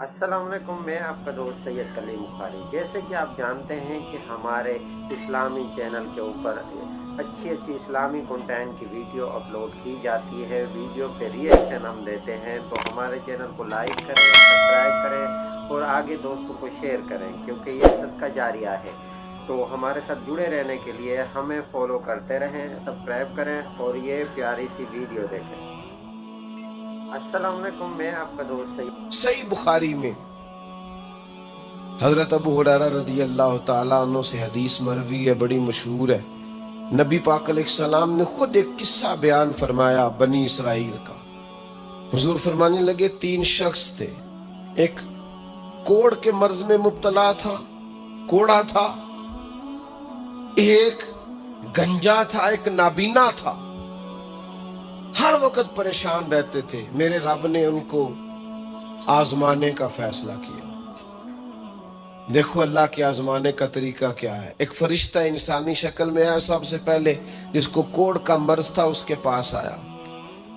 السلام علیکم، میں آپ کا دوست سید کلیم بخاری۔ جیسے کہ آپ جانتے ہیں کہ ہمارے اسلامی چینل کے اوپر اچھی اسلامی کنٹینٹ کی ویڈیو اپلوڈ کی جاتی ہے، ویڈیو پہ ری ایکشن ہم دیتے ہیں، تو ہمارے چینل کو لائک کریں، سبسکرائب کریں اور آگے دوستوں کو شیئر کریں، کیونکہ یہ صدقہ جاریہ ہے۔ تو ہمارے ساتھ جڑے رہنے کے لیے ہمیں فالو کرتے رہیں، سبسکرائب کریں اور یہ پیاری سی ویڈیو دیکھیں۔ السلام علیکم، میں آپ کا دوست صحیح بخاری میں حضرت ابو ہریرہ رضی اللہ تعالیٰ عنہ سے حدیث مروی ہے، بڑی مشہور ہے۔ نبی پاک علیہ السلام نے خود ایک قصہ بیان فرمایا بنی اسرائیل کا۔ حضور فرمانے لگے 3 شخص تھے، ایک کوڑ کے مرض میں مبتلا تھا، کوڑا تھا، ایک گنجا تھا، ایک نابینا تھا، ہر وقت پریشان رہتے تھے۔ میرے رب نے ان کو آزمانے کا فیصلہ کیا۔ دیکھو اللہ کے آزمانے کا طریقہ کیا ہے۔ ایک فرشتہ انسانی شکل میں آیا، سب سے پہلے جس کو کوڑ کا مرض تھا اس کے پاس آیا۔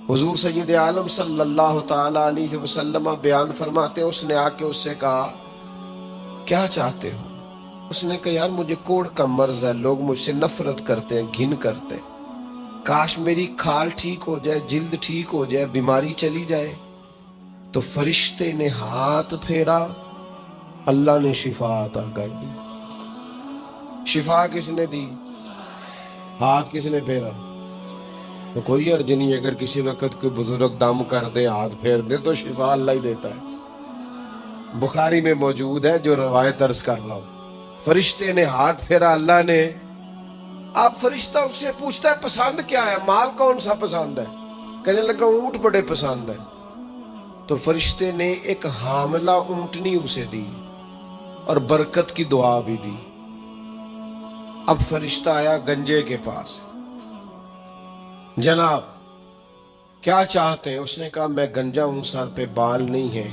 حضور سید عالم صلی اللہ تعالی علیہ وسلم بیان فرماتے ہیں، اس نے آ کے اس سے کہا کیا چاہتے ہو؟ اس نے کہا یار مجھے کوڑ کا مرض ہے، لوگ مجھ سے نفرت کرتے ہیں، گھن کرتے ہیں، کاش میری کھال ٹھیک ہو جائے، جلد ٹھیک ہو جائے، بیماری چلی جائے۔ تو فرشتے نے ہاتھ پھیرا، اللہ نے شفا عطا کر دی۔ شفا کس نے دی؟ ہاتھ کس نے پھیرا؟ تو کوئی عرض نہیں، اگر کسی وقت کوئی بزرگ دم کر دے، ہاتھ پھیر دے تو شفا اللہ ہی دیتا ہے۔ بخاری میں موجود ہے جو روایت عرض کر رہا ہوں۔ فرشتے نے ہاتھ پھیرا، اللہ نے۔ اب فرشتہ اس سے پوچھتا ہے پسند کیا ہے، مال کون سا پسند ہے؟ کہنے لگا اونٹ بڑے پسند ہے۔ تو فرشتے نے ایک حاملہ اونٹنی اسے دی اور برکت کی دعا بھی دی۔ اب فرشتہ آیا گنجے کے پاس، جناب کیا چاہتے ہیں؟ اس نے کہا میں گنجا ہوں، سر پہ بال نہیں ہے،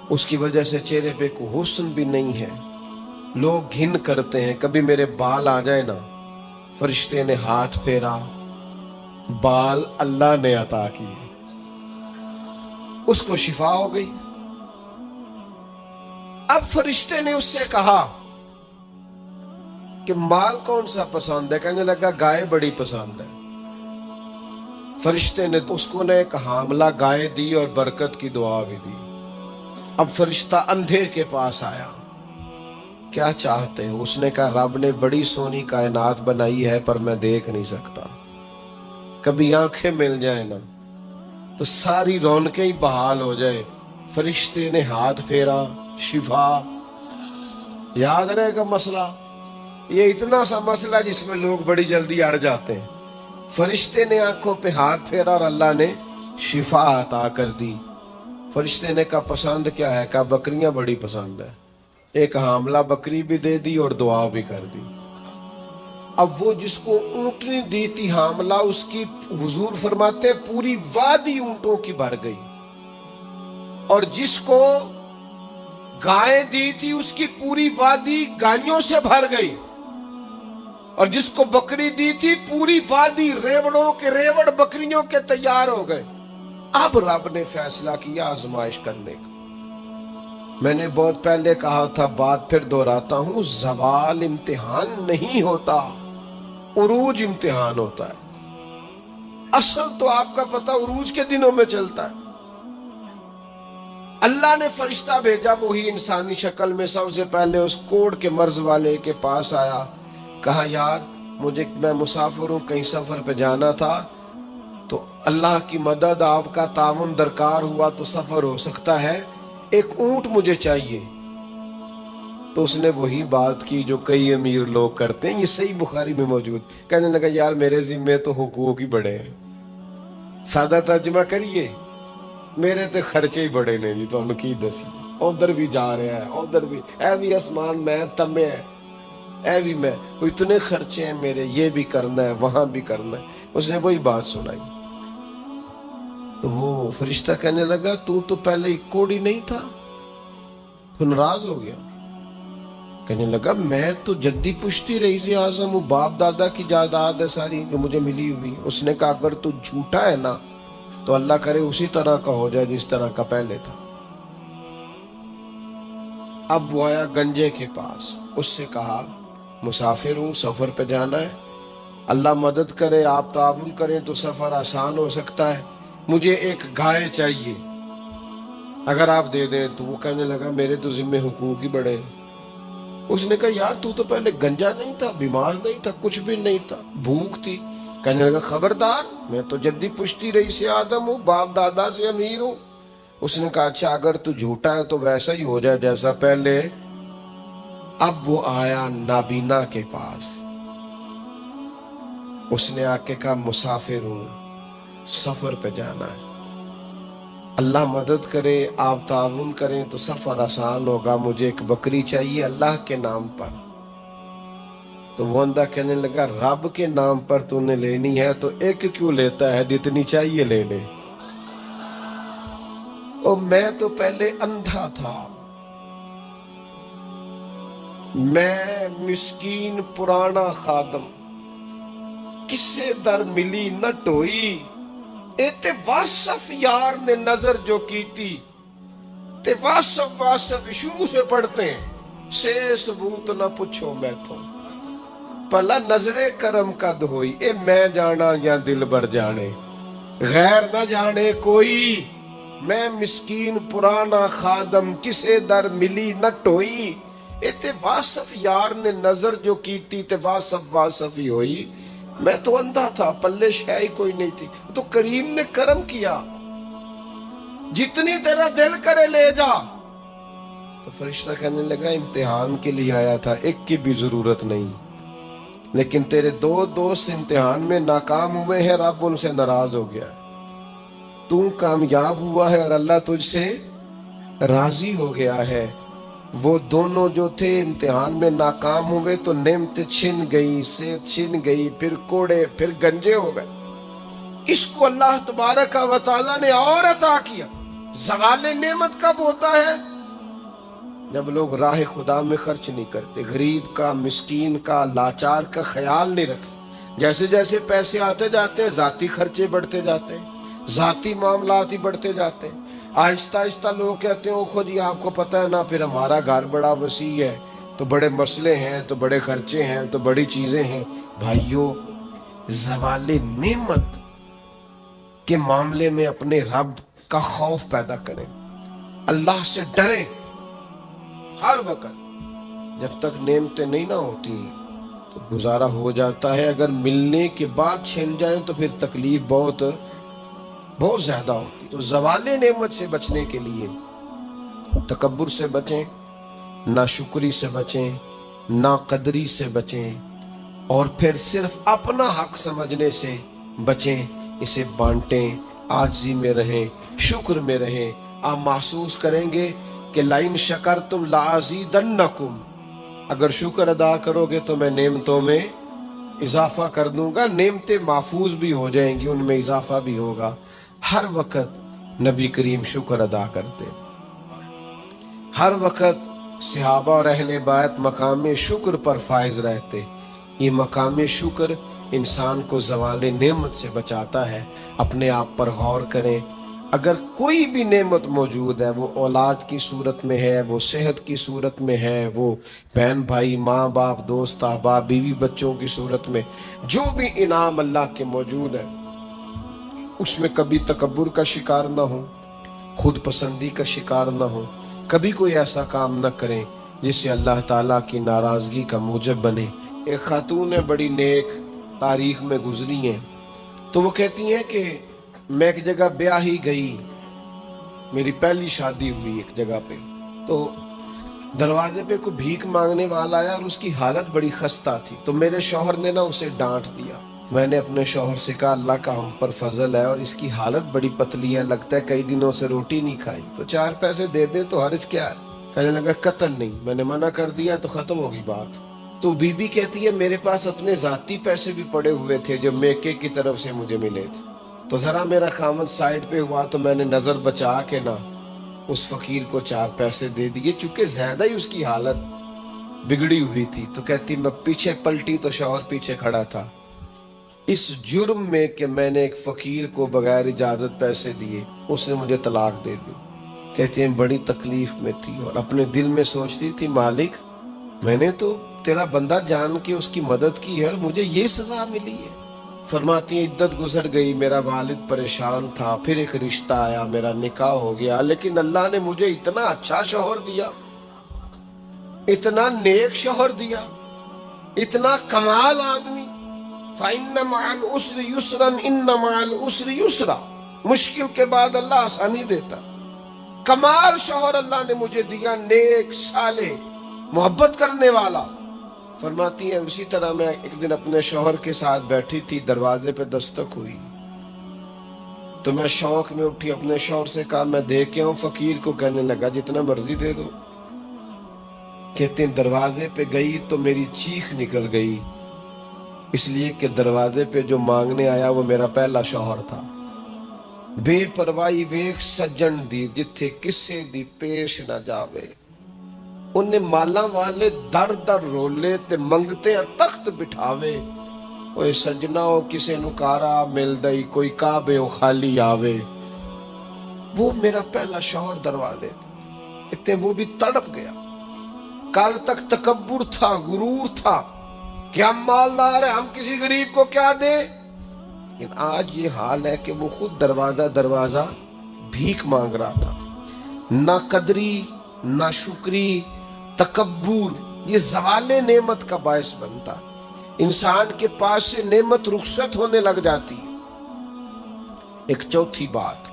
اس کی وجہ سے چہرے پہ کوئی حسن بھی نہیں ہے، لوگ گھن کرتے ہیں، کبھی میرے بال آ جائے نا۔ فرشتے نے ہاتھ پھیرا، بال اللہ نے عطا کیے، اس کو شفا ہو گئی۔ اب فرشتے نے اس سے کہا کہ مال کون سا پسند ہے؟ کہنے لگا گائے بڑی پسند ہے۔ فرشتے نے اس کو ایک حاملہ گائے دی اور برکت کی دعا بھی دی۔ اب فرشتہ اندھے کے پاس آیا، کیا چاہتے ہو؟ اس نے کہا رب نے بڑی سونی کائنات بنائی ہے پر میں دیکھ نہیں سکتا، کبھی آنکھیں مل جائیں نا تو ساری رونقیں ہی بحال ہو جائے۔ فرشتے نے ہاتھ پھیرا، شفا۔ یاد رہے گا مسئلہ، یہ اتنا سا مسئلہ جس میں لوگ بڑی جلدی اڑ جاتے ہیں۔ فرشتے نے آنکھوں پہ ہاتھ پھیرا اور اللہ نے شفا عطا کر دی۔ فرشتے نے کہا پسند کیا ہے؟ کہا بکریاں بڑی پسند ہے۔ ایک حاملہ بکری بھی دے دی اور دعا بھی کر دی۔ اب وہ جس کو اونٹنی دی تھی حاملہ، اس کی حضور فرماتے پوری وادی اونٹوں کی بھر گئی، اور جس کو گائے دی تھی اس کی پوری وادی گائیوں سے بھر گئی، اور جس کو بکری دی تھی پوری وادی ریوڑوں کے ریوڑ بکریوں کے تیار ہو گئے۔ اب رب نے فیصلہ کیا آزمائش کرنے کا۔ میں نے بہت پہلے کہا تھا، بات پھر دہراتا ہوں، زوال امتحان نہیں ہوتا، عروج امتحان ہوتا ہے۔ اصل تو آپ کا پتہ عروج کے دنوں میں چلتا ہے۔ اللہ نے فرشتہ بھیجا، وہی انسانی شکل میں سب سے پہلے اس کوڑ کے مرض والے کے پاس آیا، کہا یار میں مسافر ہوں، کہیں سفر پہ جانا تھا، تو اللہ کی مدد آپ کا تعاون درکار ہوا تو سفر ہو سکتا ہے، ایک اونٹ مجھے چاہیے۔ تو اس نے وہی بات کی جو کئی امیر لوگ کرتے ہیں، یہ صحیح بخاری میں موجود۔ کہنے لگا یار میرے ذمے تو حقوق ہی بڑے ہیں، سادہ ترجمہ کریے، میرے تو خرچے ہی بڑے نے جی، تو ہم کی دسی ادھر بھی جا رہے ہیں، ادھر بھی، اے بھی آسمان میں تمے ہے، اے بھی میں، اتنے خرچے ہیں میرے، یہ بھی کرنا ہے وہاں بھی کرنا ہے۔ اس نے وہی بات سنائی۔ تو وہ فرشتہ کہنے لگا تو پہلے ایک کوڑی نہیں تھا، تو ناراض ہو گیا۔ کہنے لگا میں تو جدی پشتی رئیس اعظم ہوں، باپ دادا کی جائیداد ہے ساری جو مجھے ملی ہوئی۔ اس نے کہا اگر تو جھوٹا ہے نا تو اللہ کرے اسی طرح کا ہو جائے جس طرح کا پہلے تھا۔ اب وہ آیا گنجے کے پاس، اس سے کہا مسافر ہوں، سفر پہ جانا ہے، اللہ مدد کرے، آپ تعاون کریں تو سفر آسان ہو سکتا ہے، مجھے ایک گائے چاہیے، اگر آپ دے دیں تو۔ وہ کہنے لگا میرے تو ذمہ حقوق ہی بڑے ہیں۔ اس نے کہا یار تو پہلے گنجا نہیں تھا، بیمار نہیں تھا، کچھ بھی نہیں تھا، بھوک تھی۔ کہنے لگا خبردار، میں تو جدی پشتی رئیس آدم ہوں، باپ دادا سے امیر ہوں۔ اس نے کہا اچھا اگر تو جھوٹا ہے تو ویسا ہی ہو جائے جیسا پہلے۔ اب وہ آیا نابینا کے پاس، اس نے آ کے کہا مسافر ہوں، سفر پہ جانا ہے، اللہ مدد کرے، آپ تعاون کریں تو سفر آسان ہوگا، مجھے ایک بکری چاہیے اللہ کے نام پر۔ تو وہ بندہ کہنے لگا رب کے نام پر تو نے لینی ہے تو ایک کیوں لیتا ہے، جتنی چاہیے لے لے۔ اور میں تو پہلے اندھا تھا، میں مسکین پرانا خادم، کسے در ملی نہ ٹوئی، تے واصف یار نے نظر جو کی تھی، تے واصف شروع سے پڑھتے ہیں، سے ثبوت نہ پوچھو میں تو، پلا نظر کرم کا دہوئی، اے میں جانا یا دل بر جانے، غیر نہ جانے کوئی، میں مسکین پرانا خادم، کسے در ملی نہ ٹوئی، تے واصف یار نے نظر جو کی تھی، تے واصف ہی ہوئی۔ میں تو اندھا تھا، پلے شے کوئی نہیں تھی، تو کریم نے کرم کیا، جتنی تیرا دل کرے لے جا۔ تو فرشتہ کہنے لگا امتحان کے لیے آیا تھا، ایک کی بھی ضرورت نہیں، لیکن تیرے دو دوست امتحان میں ناکام ہوئے ہیں، رب ان سے ناراض ہو گیا، تو کامیاب ہوا ہے اور اللہ تجھ سے راضی ہو گیا ہے۔ وہ دونوں جو تھے امتحان میں ناکام ہوئے تو نعمت چھن گئی، صحت چھن گئی، پھر کوڑے، پھر گنجے ہو گئے۔ اس کو اللہ تبارک و تعالیٰ نے اور عطا کیا۔ زوال نعمت کب ہوتا ہے؟ جب لوگ راہ خدا میں خرچ نہیں کرتے، غریب کا، مسکین کا، لاچار کا خیال نہیں رکھتے۔ جیسے جیسے پیسے آتے جاتے ہیں ذاتی خرچے بڑھتے جاتے ہیں، ذاتی معاملات ہی بڑھتے جاتے ہیں۔ آہستہ آہستہ لوگ کہتے ہیں او خود جی آپ کو پتہ ہے نا، پھر ہمارا گھر بڑا وسیع ہے تو بڑے مسئلے ہیں، تو بڑے خرچے ہیں، تو بڑی چیزیں ہیں۔ بھائیو، زوال نعمت کے معاملے میں اپنے رب کا خوف پیدا کریں، اللہ سے ڈریں ہر وقت۔ جب تک نعمتیں نہیں نہ ہوتی تو گزارا ہو جاتا ہے، اگر ملنے کے بعد چھن جائیں تو پھر تکلیف بہت زیادہ ہوتی۔ تو زوال نعمت سے بچنے کے لیے تکبر سے بچیں، ناشکری سے بچیں، ناقدری سے بچیں، اور پھر صرف اپنا حق سمجھنے سے بچیں، اسے بانٹیں، عاجزی میں رہیں، شکر میں رہیں۔ آپ محسوس کریں گے کہ لَئِن شَكَرْتُمْ لَأَزِيدَنَّكُمْ، اگر شکر ادا کرو گے تو میں نعمتوں میں اضافہ کر دوں گا، نعمتیں محفوظ بھی ہو جائیں گی، ان میں اضافہ بھی ہوگا۔ ہر وقت نبی کریم شکر ادا کرتے، ہر وقت صحابہ اور اہل بیت مقام شکر پر فائز رہتے۔ یہ مقام شکر انسان کو زوال نعمت سے بچاتا ہے۔ اپنے آپ پر غور کریں، اگر کوئی بھی نعمت موجود ہے، وہ اولاد کی صورت میں ہے، وہ صحت کی صورت میں ہے، وہ بہن بھائی، ماں باپ، دوست احباب، بیوی بچوں کی صورت میں، جو بھی انعام اللہ کے موجود ہے، اس میں کبھی تکبر کا شکار نہ ہو، خود پسندی کا شکار نہ ہو، کبھی کوئی ایسا کام نہ کریں جس سے اللہ تعالیٰ کی ناراضگی کا موجب بنے۔ ایک خاتون ہے، بڑی نیک، تاریخ میں گزری ہیں، تو وہ کہتی ہیں کہ میں ایک جگہ بیاہ ہی گئی، میری پہلی شادی ہوئی ایک جگہ پہ، تو دروازے پہ کوئی بھیک مانگنے والا آیا اور اس کی حالت بڑی خستہ تھی، تو میرے شوہر نے نا اسے ڈانٹ دیا۔ میں نے اپنے شوہر سے کہا اللہ کا ہم پر فضل ہے اور اس کی حالت بڑی پتلی ہے، لگتا ہے کئی دنوں سے روٹی نہیں کھائی، تو 4 پیسے دے دے تو حرج کیا ہے؟ کہنے لگا قطن نہیں، میں نے منع کر دیا تو ختم ہوگی بات۔ تو بی بی کہتی ہے میرے پاس اپنے ذاتی پیسے بھی پڑے ہوئے تھے جو میکے کی طرف سے مجھے ملے تھے، تو ذرا میرا خامد سائڈ پہ ہوا تو میں نے نظر بچا کے نا اس فقیر کو 4 پیسے دے دیے، چونکہ زیادہ ہی اس کی حالت بگڑی ہوئی تھی۔ تو کہتی میں پیچھے پلٹی تو شوہر پیچھے کھڑا تھا، اس جرم میں کہ میں نے ایک فقیر کو بغیر اجازت پیسے دیے، اس نے مجھے طلاق دے دی۔ کہتے ہیں بڑی تکلیف میں تھی اور اپنے دل میں سوچتی تھی مالک میں نے تو تیرا بندہ جان کے اس کی مدد کی ہے اور مجھے یہ سزا ملی ہے۔ فرماتی ہیں عدت گزر گئی، میرا والد پریشان تھا، پھر ایک رشتہ آیا، میرا نکاح ہو گیا، لیکن اللہ نے مجھے اتنا اچھا شوہر دیا، اتنا نیک شوہر دیا، اتنا کمال آدمی۔ فَإِنَّ مَعَ الْعُسْرِ يُسْرًا إِنَّ مَعَ الْعُسْرِ يُسْرًا، مشکل کے بعد اللہ آسانی دیتا۔ کمال شوہر اللہ نے مجھے دیا، نیک، صالح، محبت کرنے والا۔ فرماتی ہیں اسی طرح میں ایک دن اپنے شوہر کے ساتھ بیٹھی تھی، دروازے پہ دستک ہوئی تو میں شوق میں اٹھی، اپنے شوہر سے کہا میں دے کے آؤں؟ فقیر کو کہنے لگا جتنا مرضی دے دو۔ کہتے ہیں دروازے پہ گئی تو میری چیخ نکل گئی، اس لیے کہ دروازے پہ جو مانگنے آیا وہ میرا پہلا شوہر تھا۔ بے پرواہی ویکھ سجن دی جتھے کسے دی پیش نہ جاوے، انہیں مالاں والے در در رولے تے منگتے تخت بٹھاوے، اوے سجنا او کسے نو کارا مل دئی، کوئی کعبے او خالی آوے۔ وہ میرا پہلا شوہر دروازے اتنے وہ بھی تڑپ گیا۔ کل تک تکبر تھا، غرور تھا کہ ہم مالدار ہیں، ہم کسی غریب کو کیا دیں، لیکن آج یہ حال ہے کہ وہ خود دروازہ بھیک مانگ رہا تھا۔ نہ قدری، نہ شکری، تکبر، یہ زوال نعمت کا باعث بنتا، انسان کے پاس سے نعمت رخصت ہونے لگ جاتی ہے۔ ایک چوتھی بات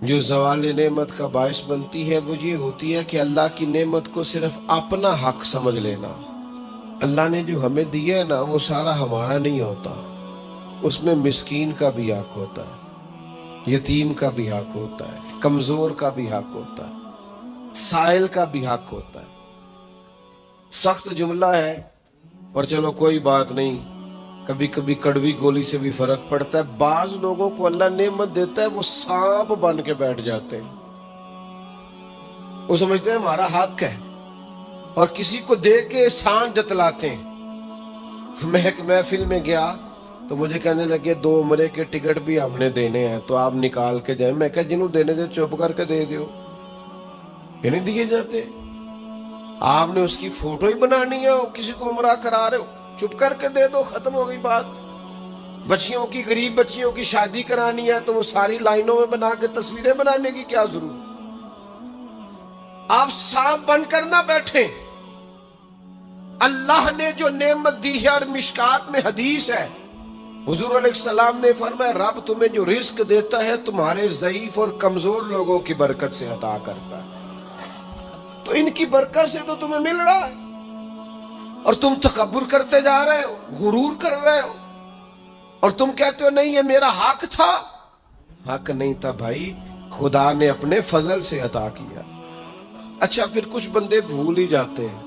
جو زوال نعمت کا باعث بنتی ہے وہ یہ ہوتی ہے کہ اللہ کی نعمت کو صرف اپنا حق سمجھ لینا۔ اللہ نے جو ہمیں دیا ہے نا وہ سارا ہمارا نہیں ہوتا، اس میں مسکین کا بھی حق ہوتا ہے، یتیم کا بھی حق ہوتا ہے، کمزور کا بھی حق ہوتا ہے، سائل کا بھی حق ہوتا ہے۔ سخت جملہ ہے اور چلو کوئی بات نہیں، کبھی کبھی کڑوی گولی سے بھی فرق پڑتا ہے۔ بعض لوگوں کو اللہ نعمت دیتا ہے وہ سانپ بن کے بیٹھ جاتے ہیں، وہ سمجھتے ہیں ہمارا حق ہے اور کسی کو دے کے احسان جتلاتے ہیں۔ میں ایک محفل میں گیا تو مجھے کہنے لگے 2 عمرے کے ٹکٹ بھی ہم نے دینے ہیں تو آپ نکال کے جائیں۔ میں کہا جنہوں دینے دے چپ کر کے دے دیو، یہ نہیں دیے جاتے۔ آپ نے اس کی فوٹو ہی بنانی ہے، کسی کو عمرہ کرا رہے ہو چپ کر کے دے دو، ختم ہو گئی بات۔ بچیوں کی، غریب بچیوں کی شادی کرانی ہے تو وہ ساری لائنوں میں بنا کے تصویریں بنانے کی کیا ضرورت؟ آپ سانپ بن کر نہ بیٹھیں۔ اللہ نے جو نعمت دی ہے، اور مشکات میں حدیث ہے حضور علیہ السلام نے فرمایا رب تمہیں جو رزق دیتا ہے تمہارے ضعیف اور کمزور لوگوں کی برکت سے عطا کرتا ہے، تو ان کی برکت سے تو تمہیں مل رہا ہے اور تم تکبر کرتے جا رہے ہو، غرور کر رہے ہو، اور تم کہتے ہو نہیں یہ میرا حق تھا۔ حق نہیں تھا بھائی، خدا نے اپنے فضل سے عطا کیا۔ اچھا پھر کچھ بندے بھول ہی جاتے ہیں،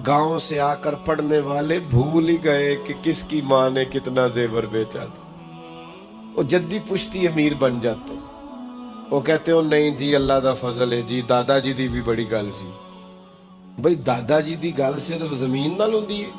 گاؤں سے آ کر پڑھنے والے بھول ہی گئے کہ کس کی ماں نے کتنا زیور بیچا تھا، وہ جدی پشتی امیر بن جاتے ہیں۔ وہ کہتے ہو نہیں جی اللہ دا فضل ہے جی، دادا جی دی بھی بڑی گل سی۔ بھئی دادا جی دی گل صرف زمین نال ہوندی ہے؟